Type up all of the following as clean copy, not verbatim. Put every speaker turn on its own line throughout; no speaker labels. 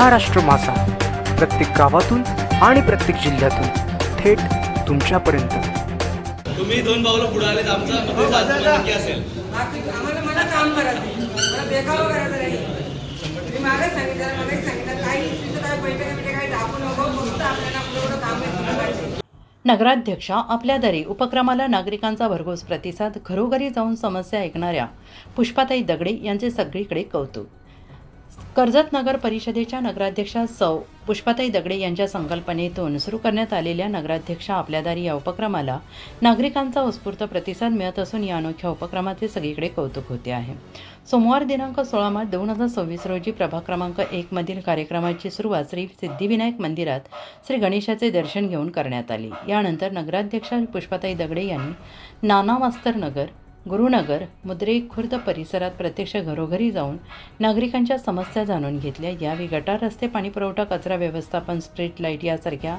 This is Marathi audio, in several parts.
महाराष्ट्र माझा, प्रत्येक गावातून आणि प्रत्येक जिल्ह्यातून थेट तुमच्यापर्यंत।
तुम्ही 2 पावलं पुढे आलेत, आमचा नक्की असेल।
मला काम करायचं, मला बेकाव करायचं नाही। मी मागे सांगितलं काही काय बैठकीमध्ये काही दाखवू नको, फक्त आपल्याला आपलं काम आहे।
नगराध्यक्षा आपल्या दारी उपक्रमाला नागरिकांचा भरघोस प्रतिसाद, घरोघरी जाऊन समस्या ऐकणाऱ्या पुष्पाताई दगडे यांचे सगळीकडे कौतुक। कर्जत नगर परिषदेच्या नगराध्यक्षा सौ पुष्पाताई दगडे यांच्या संकल्पनेतून सुरू करण्यात आलेल्या नगराध्यक्षा आपल्या दारी या उपक्रमाला नागरिकांचा उत्स्फूर्त प्रतिसाद मिळत असून या अनोख्या उपक्रमाचे सगळीकडे कौतुक होते आहे। सोमवार दिनांक 16 मार्च 2026 रोजी प्रभाग क्रमांक 1 मधील कार्यक्रमाची सुरुवात श्री सिद्धिविनायक मंदिरात श्री गणेशाचे दर्शन घेऊन करण्यात आली। यानंतर नगराध्यक्षा पुष्पाताई दगडे यांनी नाना मास्तर नगर, गुरुनगर, मुद्रे खुर्द परिसरात प्रत्यक्ष घरोघरी जाऊन नागरिकांच्या समस्या जाणून घेतल्या। यावेळी गटार, रस्ते, पाणीपुरवठा, कचरा व्यवस्थापन, स्ट्रीट लाईट यासारख्या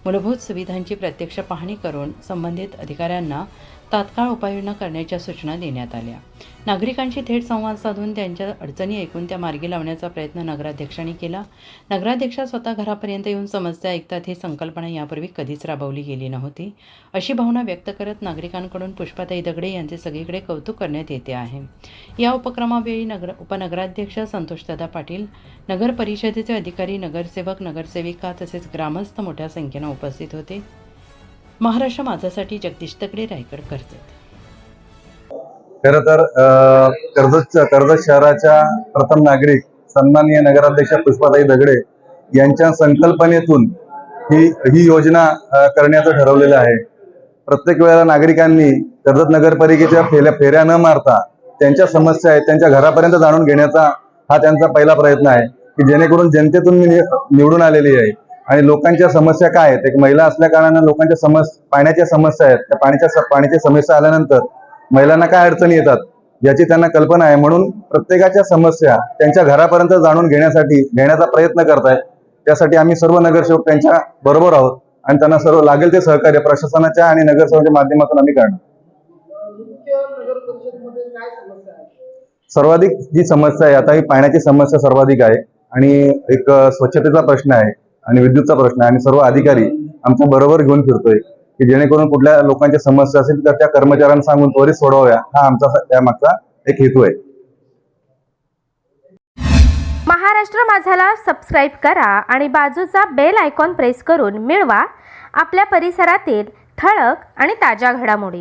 मूलभूत सुविधांची प्रत्यक्ष पाहणी करून संबंधित अधिकाऱ्यांना तात्काळ उपाययोजना करण्याच्या सूचना देण्यात आल्या। नागरिकांशी थेट संवाद साधून त्यांच्या अडचणी ऐकून त्या मार्गी लावण्याचा प्रयत्न नगराध्यक्षांनी केला। नगराध्यक्षा स्वतः घरापर्यंत येऊन समस्या ऐकतात ही संकल्पना यापूर्वी कधीच राबवली गेली नव्हती, अशी भावना व्यक्त करत नागरिकांकडून पुष्पाताई दगडे यांचे सगळीकडे कौतुक करण्यात येते आहे। या उपक्रमावेळी उपनगराध्यक्ष संतोषदादा पाटील, नगर परिषदेचे अधिकारी, नगरसेवक, नगरसेविका तसेच ग्रामस्थ मोठ्या संख्येने उपस्थित होते। महाराष्ट्र माझासाठी जगदीश दगडे, रायगड, कर्जत।
खरं तर कर्जत शहराच्या प्रथम नागरिक सन्माननीय नगराध्यक्ष पुष्पाताई दगडे यांच्या संकल्पनेतून ही योजना करण्याचं ठरवलेलं आहे। प्रत्येक वेळेला नागरिकांनी कर्जत नगरपालिकेच्या फेऱ्या न मारता त्यांच्या समस्या आहेत त्यांच्या घरापर्यंत जाणून घेण्याचा हा त्यांचा पहिला प्रयत्न आहे, की जेणेकरून जनतेतून निवडून आलेली आहे आणि लोकांच्या समस्या काय आहेत। एक महिला असल्या कारणाने लोकांच्या पाण्याच्या समस्या आहेत, त्या पाण्याच्या समस्या आल्यानंतर महिलांना काय अडचणी येतात याची त्यांना कल्पना आहे, म्हणून प्रत्येकाच्या समस्या त्यांच्या घरापर्यंत जाणून घेण्याचा प्रयत्न करतायत। त्यासाठी आम्ही सर्व नगरसेवक त्यांच्या बरोबर आहोत आणि त्यांना सर्व लागेल ते सहकार्य प्रशासनाच्या आणि नगरसेवकांच्या माध्यमातून आम्ही करणार। सर्वाधिक जी समस्या आहे आता ही पाण्याची समस्या सर्वाधिक आहे आणि एक स्वच्छतेचा प्रश्न आहे आणि विद्युतचा प्रश्न आहे आणि सर्व अधिकारी आमच्या बरोबर घेऊन फिरतोय, की जेणेकरून कुठल्या लोकांच्या समस्या असेल तर त्या कर्मचाऱ्यांना सांगून त्वरित सोडवाव्या, हा आमचा त्यामागचा एक हेतू आहे।
महाराष्ट्र माझाला सबस्क्राईब करा आणि बाजूचा बेल आयकॉन प्रेस करून मिळवा आपल्या परिसरातील ठळक आणि ताज्या घडामोडी।